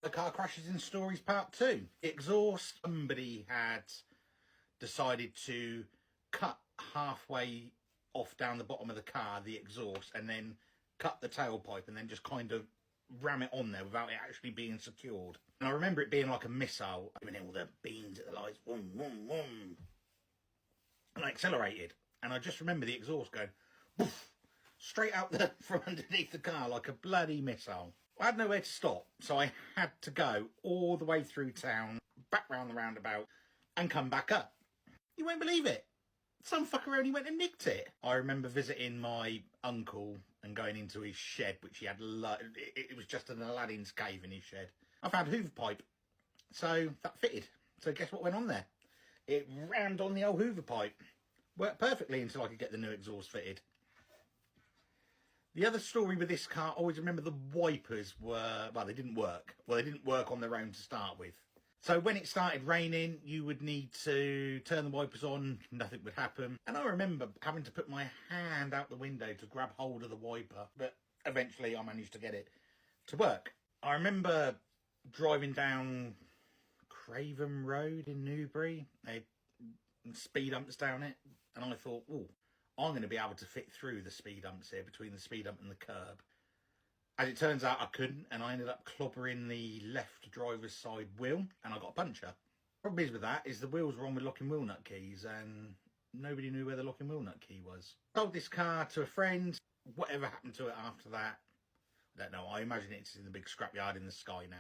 The car crashes in stories part 2. The exhaust, somebody had decided to cut halfway off down the bottom of the car, the exhaust, and then cut the tailpipe and then just kind of ram it on there without it actually being secured. And I remember it being like a missile, giving all the beams at the lights, boom, boom, boom. And I accelerated. And I just remember the exhaust going, poof, straight out from underneath the car like a bloody missile. I had nowhere to stop, so I had to go all the way through town, back round the roundabout, and come back up. You won't believe it. Some fucker only went and nicked it. I remember visiting my uncle and going into his shed, which he had, it was just an Aladdin's cave in his shed. I found a hoover pipe, so that fitted. So guess what went on there? It rammed on the old hoover pipe. Worked perfectly until I could get the new exhaust fitted. The other story with this car, I always remember the wipers were, well, they didn't work. Well, they didn't work on their own to start with. So when it started raining, you would need to turn the wipers on, nothing would happen. And I remember having to put my hand out the window to grab hold of the wiper, but eventually I managed to get it to work. I remember driving down Craven Road in Newbury, speed humps down it, and I thought, oh, I'm going to be able to fit through the speed humps here, between the speed hump and the curb. As it turns out, I couldn't, and I ended up clobbering the left driver's side wheel, and I got a puncture. Problem is with that is the wheels were on with locking wheel nut keys, and nobody knew where the locking wheel nut key was. Sold this car to a friend. Whatever happened to it after that, I don't know. I imagine it's in the big scrapyard in the sky now.